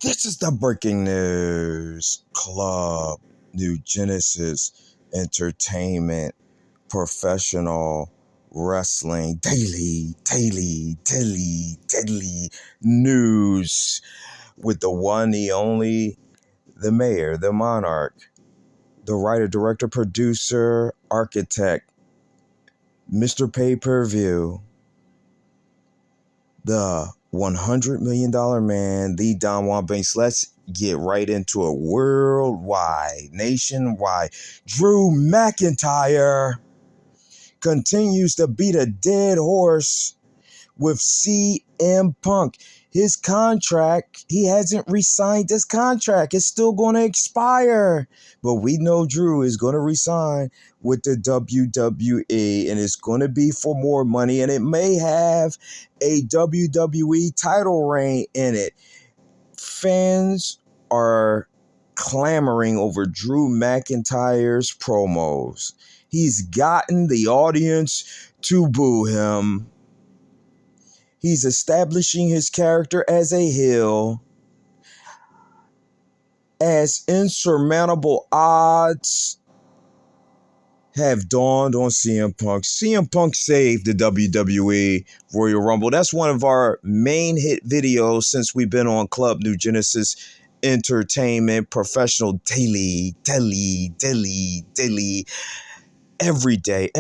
This is the breaking news. Club New Genesis Entertainment Professional Wrestling Daily News with the one, the only, the mayor, the monarch, the writer, director, producer, architect, Mr. Pay-Per-View, the $100 million man, the Don Juan Banks. Let's get right into it. Worldwide, nationwide, Drew McIntyre continues to beat a dead horse with CM Punk. His contract, he hasn't re-signed his contract. It's still going to expire. But we know Drew is going to re-sign with the WWE, and it's going to be for more money, and it may have a WWE title reign in it. Fans are clamoring over Drew McIntyre's promos. He's gotten the audience to boo him. He's establishing his character as a heel, as insurmountable odds have dawned on CM Punk. CM Punk saved the WWE Royal Rumble. That's one of our main hit videos since we've been on Club New Genesis Entertainment Professional Daily. Every day.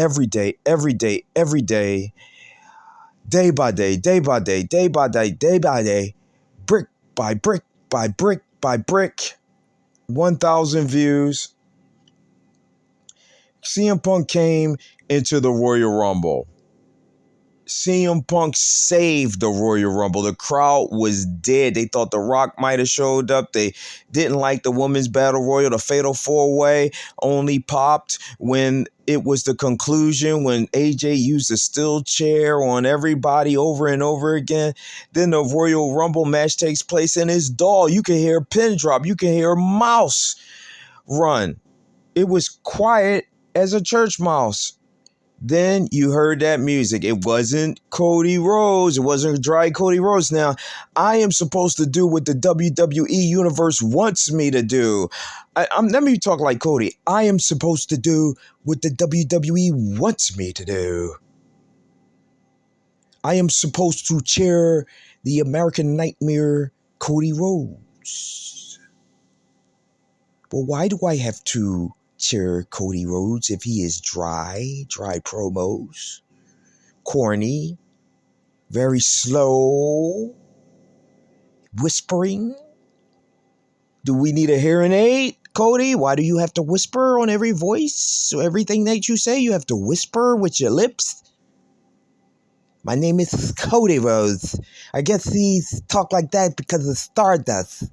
Day by day, brick by brick, 1,000 views. CM Punk came into the Royal Rumble. CM Punk saved the Royal Rumble. The crowd was dead. They thought The Rock might have showed up. They didn't like the Women's Battle Royal. The Fatal 4-Way only popped when it was the conclusion, when AJ used a steel chair on everybody over and over again. Then the Royal Rumble match takes place, and it's dull. You can hear a pin drop. You can hear a mouse run. It was quiet as a church mouse. Then you heard that music. It wasn't Cody Rhodes. It wasn't dry Cody Rhodes. Now, I am supposed to do what the WWE Universe wants me to do. Let me talk like Cody. I am supposed to do what the WWE wants me to do. I am supposed to cheer the American Nightmare, Cody Rhodes. Well, why do I have to cheer Cody Rhodes if he is dry promos, corny, very slow, whispering? Do we need a hearing aid, Cody? Why do you have to whisper on every voice? So everything that you say, you have to whisper with your lips? My name is Cody Rhodes. I guess he talk like that because of Stardust.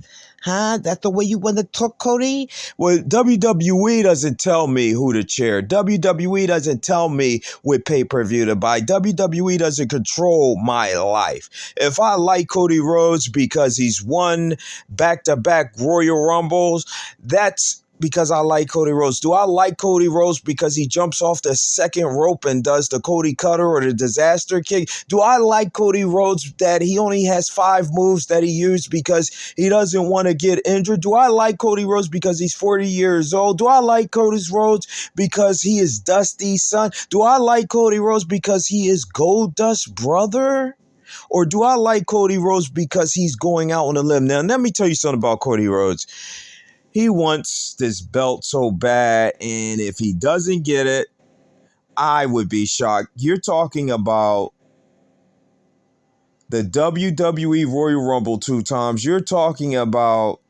Huh? That's the way you want to talk, Cody? Well, WWE doesn't tell me who to cheer. WWE doesn't tell me what pay-per-view to buy. WWE doesn't control my life. If I like Cody Rhodes because he's won back-to-back Royal Rumbles, that's because I like Cody Rhodes. Do I like Cody Rhodes because he jumps off the second rope and does the Cody Cutter or the disaster kick? Do I like Cody Rhodes that he only has 5 moves that he used because he doesn't want to get injured? Do I like Cody Rhodes because he's 40 years old? Do I like Cody Rhodes because he is Dusty's son? Do I like Cody Rhodes because he is Goldust's brother? Or do I like Cody Rhodes because he's going out on a limb? Now, let me tell you something about Cody Rhodes. He wants this belt so bad, and if he doesn't get it, I would be shocked. You're talking about the WWE Royal Rumble 2 times. You're talking about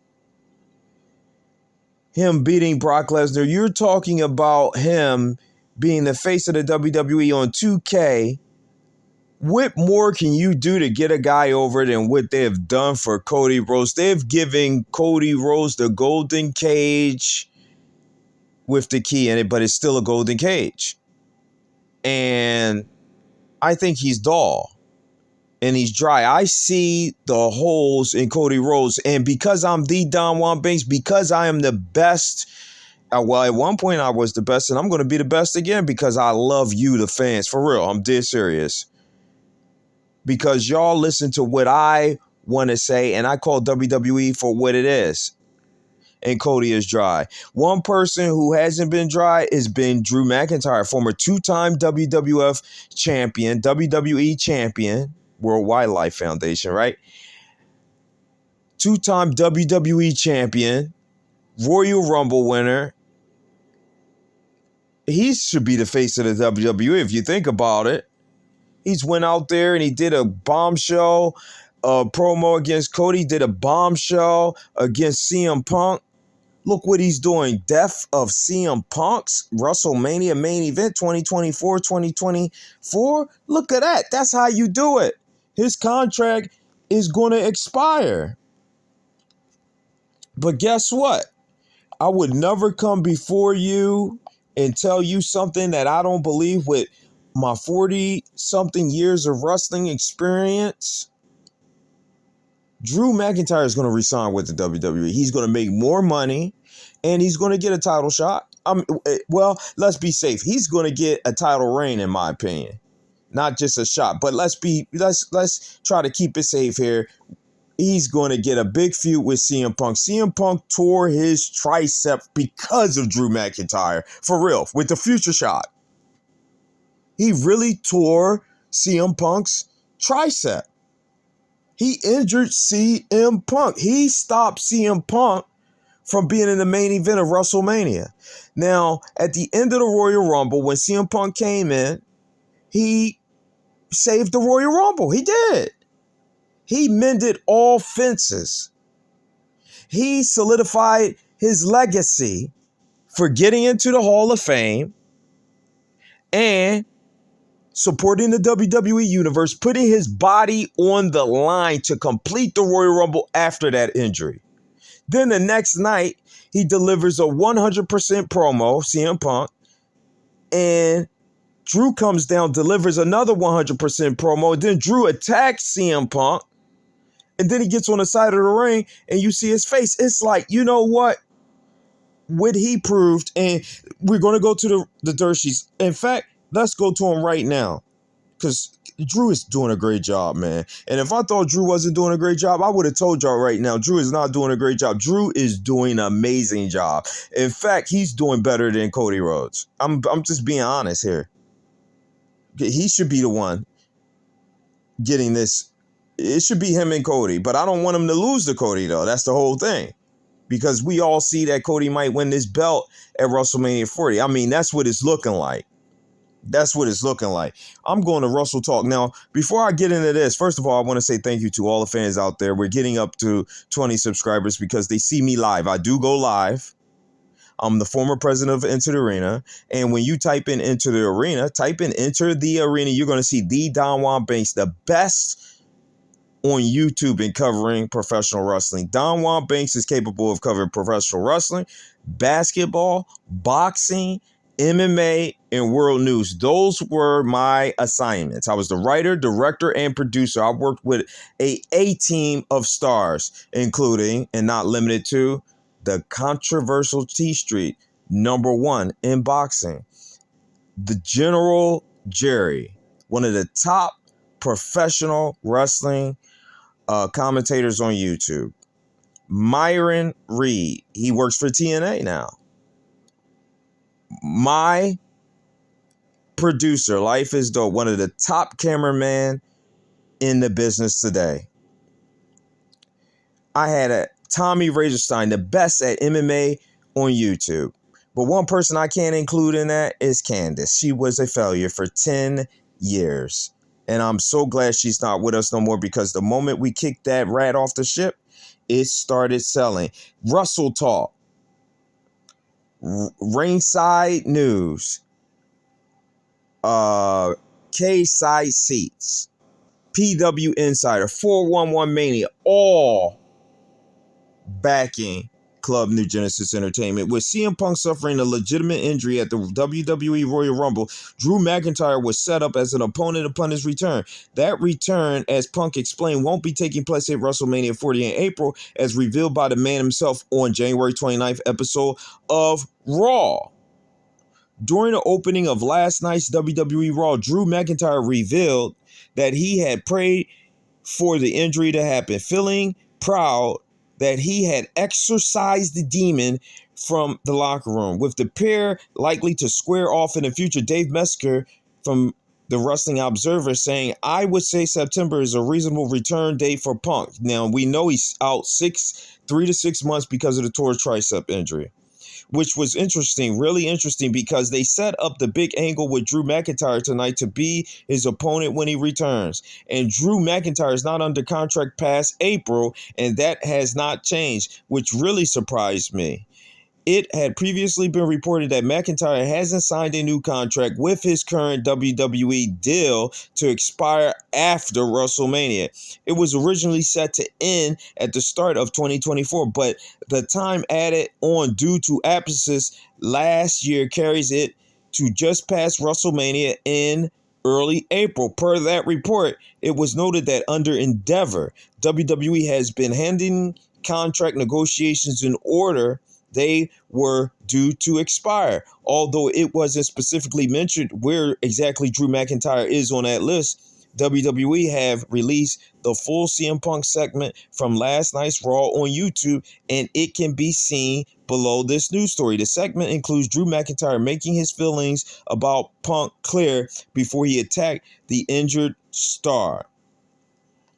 him beating Brock Lesnar. You're talking about him being the face of the WWE on 2K. What more can you do to get a guy over than what they have done for Cody Rhodes? They've given Cody Rhodes the golden cage with the key in it, but it's still a golden cage. And I think he's dull and he's dry. I see the holes in Cody Rhodes. And because I'm the Don Juan Banks, because I am the best, well, at one point I was the best, and I'm going to be the best again because I love you, the fans. For real, I'm dead serious. Because y'all listen to what I want to say, and I call WWE for what it is. And Cody is dry. One person who hasn't been dry has been Drew McIntyre, former two-time WWF champion, WWE champion, World Wildlife Foundation, right? Two-time WWE champion, Royal Rumble winner. He should be the face of the WWE if you think about it. He's went out there and he did a bombshell promo against Cody, did a bombshell against CM Punk. Look what he's doing. Death of CM Punk's WrestleMania main event 2024, 2024. Look at that. That's how you do it. His contract is going to expire. But guess what? I would never come before you and tell you something that I don't believe with my 40-something years of wrestling experience. Drew McIntyre is going to resign with the WWE. He's going to make more money, and he's going to get a title shot. Well, let's be safe. He's going to get a title reign, in my opinion, not just a shot. But let's try to keep it safe here. He's going to get a big feud with CM Punk. CM Punk tore his tricep because of Drew McIntyre, for real, with the future shot. He really tore CM Punk's tricep. He injured CM Punk. He stopped CM Punk from being in the main event of WrestleMania. Now, at the end of the Royal Rumble, when CM Punk came in, he saved the Royal Rumble. He did. He mended all fences. He solidified his legacy for getting into the Hall of Fame and supporting the WWE Universe, putting his body on the line to complete the Royal Rumble after that injury. Then the next night, he delivers a 100% promo, CM Punk, and Drew comes down, delivers another 100% promo, and then Drew attacks CM Punk, and then he gets on the side of the ring, and you see his face. It's like, you know what? What he proved, and we're going to go to the dirt sheets. In fact, let's go to him right now, because Drew is doing a great job, man. And if I thought Drew wasn't doing a great job, I would have told y'all right now. Drew is not doing a great job. Drew is doing an amazing job. In fact, he's doing better than Cody Rhodes. I'm just being honest here. He should be the one getting this. It should be him and Cody, but I don't want him to lose to Cody, though. That's the whole thing. Because we all see that Cody might win this belt at WrestleMania 40. I mean, that's what it's looking like. That's what it's looking like. I'm going to Russell Talk. Now, before I get into this, first of all, I want to say thank you to all the fans out there. We're getting up to 20 subscribers because they see me live. I do go live. I'm the former president of Enter the Arena. And when you type in Enter the Arena, Enter the Arena, you're going to see the Don Juan Banks, the best on YouTube in covering professional wrestling. Don Juan Banks is capable of covering professional wrestling, basketball, boxing, MMA, and world news. Those were my assignments. I was the writer, director, and producer. I worked with a team of stars, including, and not limited to, the controversial T Street, #1 in boxing, the General Jerry, one of the top professional wrestling commentators on YouTube. Myron Reed, he works for TNA now. My producer, Life is Dope, one of the top cameramen in the business today. I had a Tommy Razorstein, the best at MMA on YouTube. But one person I can't include in that is Candace. She was a failure for 10 years. And I'm so glad she's not with us no more, because the moment we kicked that rat off the ship, it started selling. Russell Talk, Ringside News, K-Side Seats, PW Insider, 411 Mania, all backing Club New Genesis Entertainment. With CM Punk suffering a legitimate injury at the WWE Royal Rumble, Drew McIntyre was set up as an opponent upon his return. That return, as Punk explained, won't be taking place at WrestleMania 40 in April, as revealed by the man himself on January 29th episode of Raw. During the opening of last night's WWE Raw, Drew McIntyre revealed that he had prayed for the injury to happen, feeling proud that he had exorcised the demon from the locker room. With the pair likely to square off in the future, Dave Metzger from the Wrestling Observer saying, I would say September is a reasonable return date for Punk. Now, we know he's out 3 to 6 months because of the torn tricep injury, which was interesting, really interesting, because they set up the big angle with Drew McIntyre tonight to be his opponent when he returns. And Drew McIntyre is not under contract past April, and that has not changed, which really surprised me. It had previously been reported that McIntyre hasn't signed a new contract with his current WWE deal to expire after WrestleMania. It was originally set to end at the start of 2024, but the time added on due to absences last year carries it to just past WrestleMania in early April. Per that report, it was noted that under Endeavor, WWE has been handing contract negotiations in order they were due to expire. Although it wasn't specifically mentioned where exactly Drew McIntyre is on that list, WWE have released the full CM Punk segment from last night's Raw on YouTube, and it can be seen below this news story. The segment includes Drew McIntyre making his feelings about Punk clear before he attacked the injured star.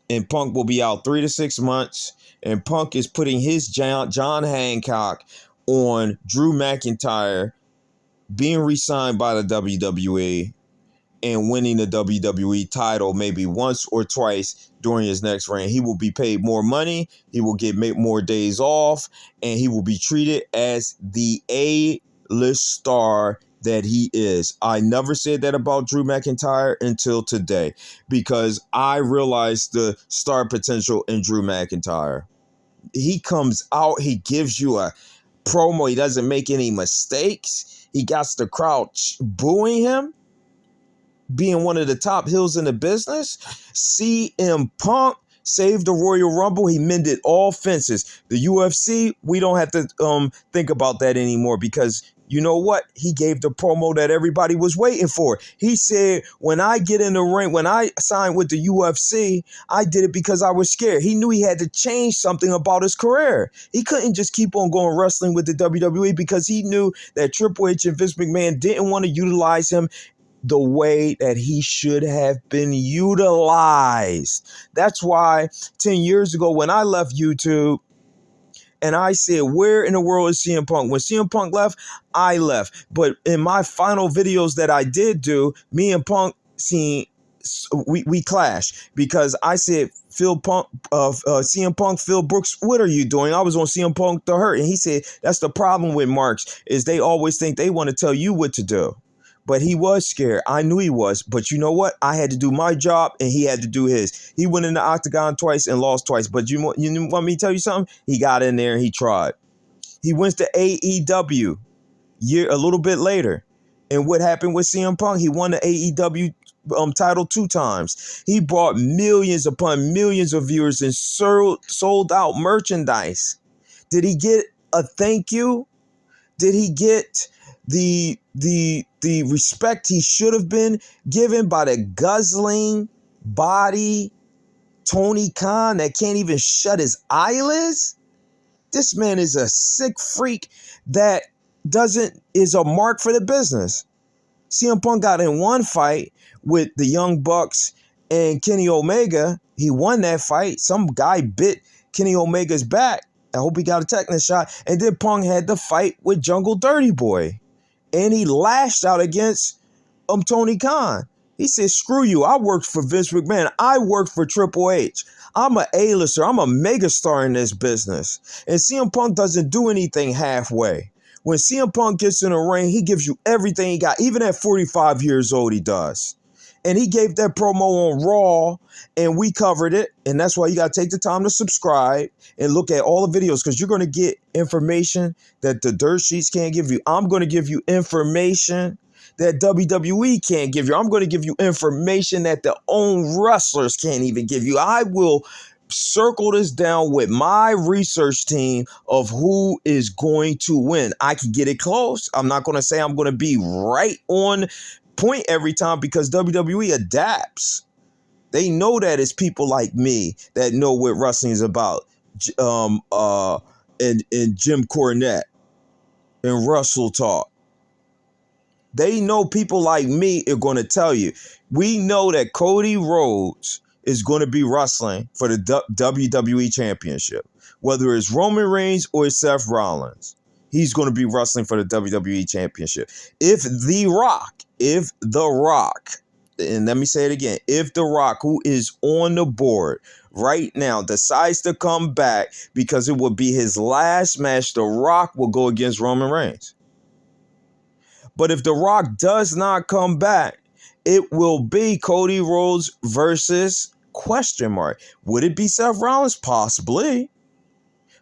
And Punk will be out 3 to 6 months. And Punk is putting his John Hancock on Drew McIntyre being re-signed by the WWE and winning the WWE title maybe once or twice during his next reign. He will be paid more money. He will get more days off. And he will be treated as the A-list star that he is. I never said that about Drew McIntyre until today, because I realized the star potential in Drew McIntyre. He comes out, he gives you a promo, he doesn't make any mistakes. He got the crowd booing him, being one of the top heels in the business. CM Punk saved the Royal Rumble. He mended all fences. The UFC, we don't have to think about that anymore, because you know what? He gave the promo that everybody was waiting for. He said, when I get in the ring, when I signed with the UFC, I did it because I was scared. He knew he had to change something about his career. He couldn't just keep on going wrestling with the WWE, because he knew that Triple H and Vince McMahon didn't want to utilize him the way that he should have been utilized. That's why 10 years ago when I left YouTube and I said, where in the world is CM Punk? When CM Punk left, I left. But in my final videos that I did do, me and Punk we clashed, because I said, CM Punk, Phil Brooks, what are you doing? I was on CM Punk The Hurt. And he said, that's the problem with marks, is they always think they want to tell you what to do. But he was scared. I knew he was. But you know what? I had to do my job and he had to do his. He went in the octagon twice and lost twice. But you want me to tell you something? He got in there and he tried. He went to AEW a little bit later. And what happened with CM Punk? He won the AEW title 2 times. He brought millions upon millions of viewers and sold out merchandise. Did he get a thank you? Did he get the respect he should have been given by the guzzling body Tony Khan that can't even shut his eyelids? This man is a sick freak that is a mark for the business. CM Punk got in one fight with the Young Bucks and Kenny Omega. He won that fight. Some guy bit Kenny Omega's back. I hope he got a technical shot. And then Punk had the fight with Jungle Dirty Boy. And he lashed out against Tony Khan. He said, screw you. I worked for Vince McMahon. I worked for Triple H. I'm an A-lister. I'm a megastar in this business. And CM Punk doesn't do anything halfway. When CM Punk gets in a ring, he gives you everything he got. Even at 45 years old, he does. And he gave that promo on Raw, and we covered it. And that's why you got to take the time to subscribe and look at all the videos, because you're going to get information that the dirt sheets can't give you. I'm going to give you information that WWE can't give you. I'm going to give you information that the own wrestlers can't even give you. I will circle this down with my research team of who is going to win. I can get it close. I'm not going to say I'm going to be right on point every time, because WWE adapts. They know that it's people like me that know what wrestling is about. And Jim Cornette and Russell Talk. They know people like me are going to tell you. We know that Cody Rhodes is going to be wrestling for the WWE Championship. Whether it's Roman Reigns or Seth Rollins, he's going to be wrestling for the WWE Championship. If The Rock, and let me say it again, if The Rock, who is on the board right now, decides to come back because it will be his last match, The Rock will go against Roman Reigns. But if The Rock does not come back, it will be Cody Rhodes versus ? Would it be Seth Rollins? Possibly.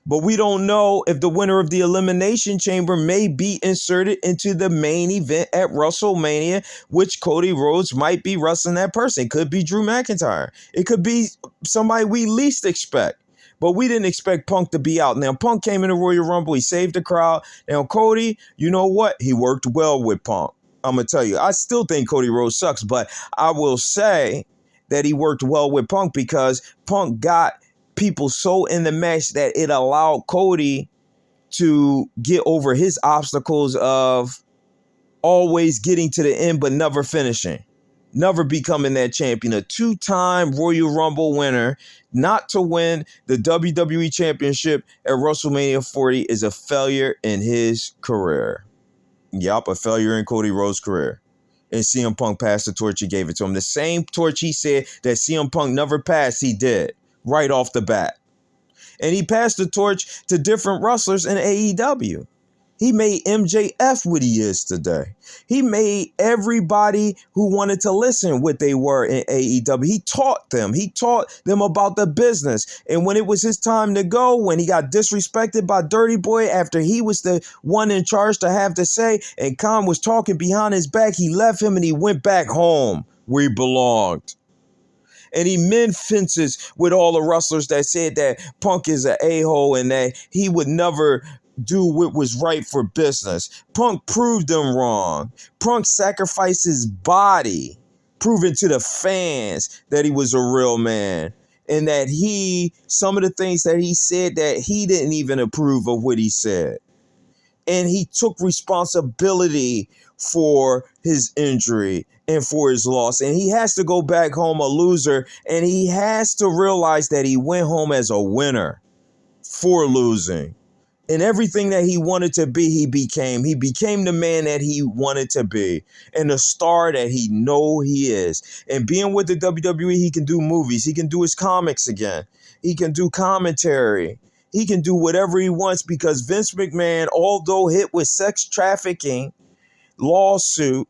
But we don't know if the winner of the Elimination Chamber may be inserted into the main event at WrestleMania, which Cody Rhodes might be wrestling that person. It could be Drew McIntyre. It could be somebody we least expect. But we didn't expect Punk to be out. Now, Punk came in the Royal Rumble. He saved the crowd. Now, Cody, you know what? He worked well with Punk. I'm going to tell you, I still think Cody Rhodes sucks, but I will say that he worked well with Punk because Punk got people so in the match that it allowed Cody to get over his obstacles of always getting to the end but never finishing, never becoming that champion. A two-time Royal Rumble winner, not to win the WWE Championship at WrestleMania 40 is a failure in his career. Yup, a failure in Cody Rhodes' career. And CM Punk passed the torch. He gave it to him. The same torch he said that CM Punk never passed, he did. Right off the bat. And he passed the torch to different wrestlers in AEW. He made MJF what he is today. He made everybody who wanted to listen what they were in AEW. He taught them. He taught them about the business. And when it was his time to go, when he got disrespected by Dirty Boy after he was the one in charge to have to say, and Khan was talking behind his back, he left him and he went back home where he belonged. And he mend fences with all the wrestlers that said that Punk is an a-hole and that he would never do what was right for business. Punk proved them wrong. Punk sacrificed his body, proving to the fans that he was a real man. And that some of the things that he said that he didn't even approve of what he said. And he took responsibility for his injury and for his loss. And he has to go back home a loser. And he has to realize that he went home as a winner for losing. And everything that he wanted to be, he became. He became the man that he wanted to be. And the star that he know he is. And being with the WWE, he can do movies. He can do his comics again. He can do commentary. He can do whatever he wants because Vince McMahon, although hit with sex trafficking lawsuit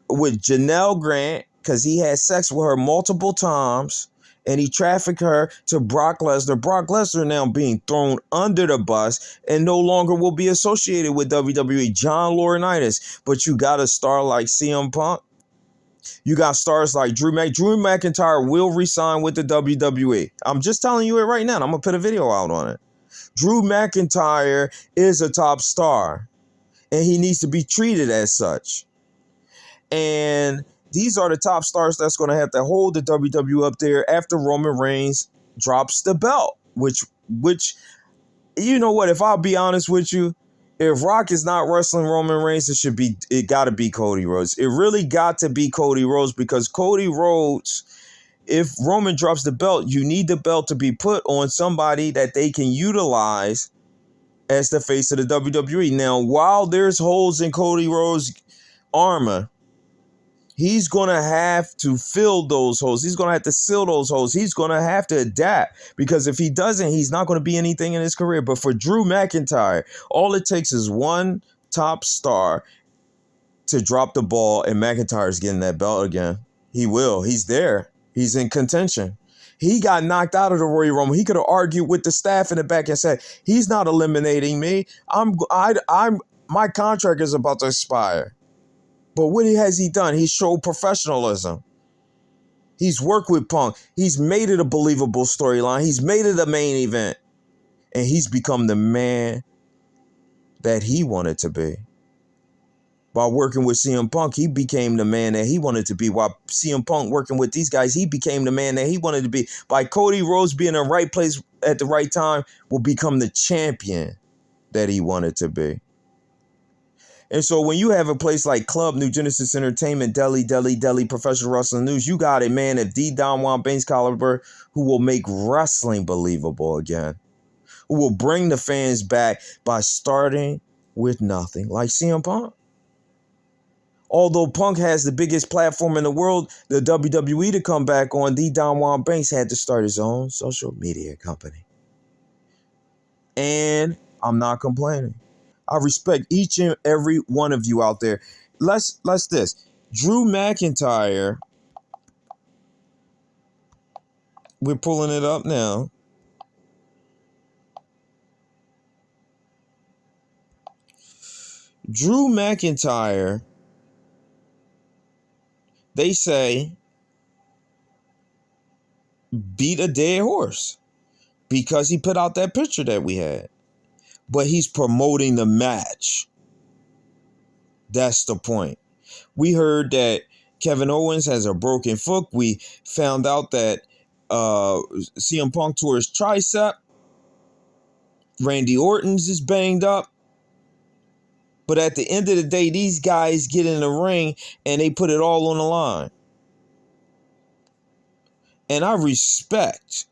with Janelle Grant, because he had sex with her multiple times, and he trafficked her to Brock Lesnar. Brock Lesnar now being thrown under the bus and no longer will be associated with WWE. John Laurinaitis. But you got a star like CM Punk. You got stars like Drew McIntyre will resign with the WWE. I'm just telling you it right now. I'm going to put a video out on it. Drew McIntyre is a top star, and he needs to be treated as such. And these are the top stars that's going to have to hold the WWE up there after Roman Reigns drops the belt, which, you know what, if I'll be honest with you, if Rock is not wrestling Roman Reigns, it got to be Cody Rhodes. It really got to be Cody Rhodes because Cody Rhodes, if Roman drops the belt, you need the belt to be put on somebody that they can utilize as the face of the WWE. Now, while there's holes in Cody Rhodes' armor, he's going to have to fill those holes. He's going to have to seal those holes. He's going to have to adapt because if he doesn't, he's not going to be anything in his career. But for Drew McIntyre, all it takes is one top star to drop the ball and McIntyre's getting that belt again. He will. He's there. He's in contention. He got knocked out of the Royal Rumble. He could have argued with the staff in the back and said, he's not eliminating me. My contract is about to expire. But what has he done? He showed professionalism. He's worked with Punk. He's made it a believable storyline. He's made it a main event. And he's become the man that he wanted to be. By working with CM Punk, he became the man that he wanted to be. While CM Punk working with these guys, he became the man that he wanted to be. By Cody Rhodes being in the right place at the right time, will become the champion that he wanted to be. And so when you have a place like Club New Genesis Entertainment, Deli, Professional Wrestling News, you got a man of D. Don Juan Banks caliber who will make wrestling believable again, who will bring the fans back by starting with nothing, like CM Punk. Although Punk has the biggest platform in the world, the WWE to come back on, D. Don Juan Banks had to start his own social media company. And I'm not complaining. I respect each and every one of you out there. Let's this. Drew McIntyre, we're pulling it up now. Drew McIntyre, they say, beat a dead horse because he put out that picture that we had. But he's promoting the match. That's the point. We heard that Kevin Owens has a broken foot. We found out that CM Punk tore his tricep. Randy Orton's is banged up. But at the end of the day, these guys get in the ring and they put it all on the line. And I respect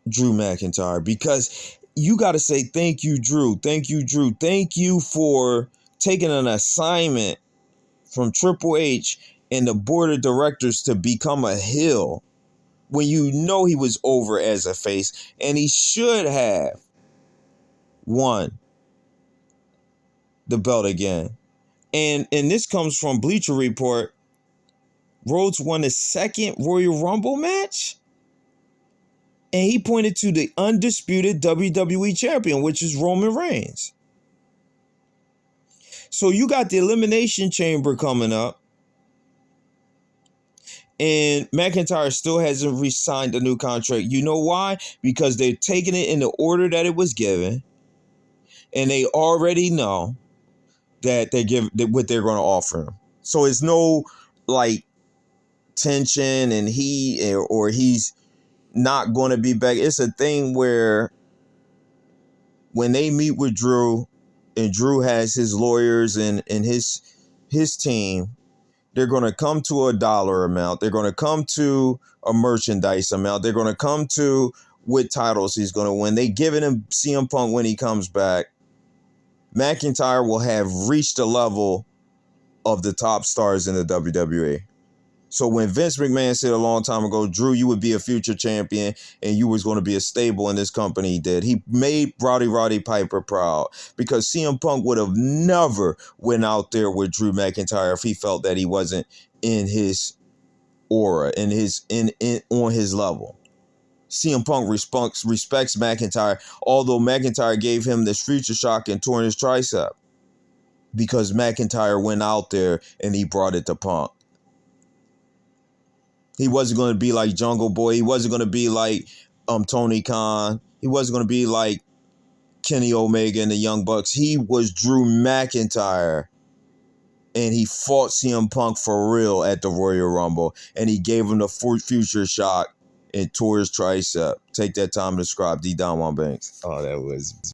Drew McIntyre because you got to say thank you, Drew. Thank you, Drew. Thank you for taking an assignment from Triple H and the board of directors to become a heel when you know he was over as a face, and he should have won the belt again. And this comes from Bleacher Report. Rhodes won his second Royal Rumble match, and he pointed to the undisputed WWE champion, which is Roman Reigns. So you got the Elimination Chamber coming up, and McIntyre still hasn't re-signed a new contract. You know why? Because they're taking it in the order that it was given, and they already know that they give what they're going to offer him. So it's no like tension and or he's not going to be back. It's a thing where when they meet with Drew, and Drew has his lawyers and his team, they're going to come to a dollar amount. They're going to come to a merchandise amount. They're going to come to what titles he's going to win. They giving him CM Punk when he comes back. McIntyre will have reached the level of the top stars in the WWE. So when Vince McMahon said a long time ago, Drew, you would be a future champion and you was going to be a stable in this company, he did. He made Roddy Piper proud because CM Punk would have never went out there with Drew McIntyre if he felt that he wasn't in his aura, on his level. CM Punk respects McIntyre, although McIntyre gave him this future shock and torn his tricep because McIntyre went out there and he brought it to Punk. He wasn't going to be like Jungle Boy. He wasn't going to be like Tony Khan. He wasn't going to be like Kenny Omega and the Young Bucks. He was Drew McIntyre. And he fought CM Punk for real at the Royal Rumble. And he gave him the future shock and tore his tricep. Take that time to describe D. Don Juan Banks. Oh, that was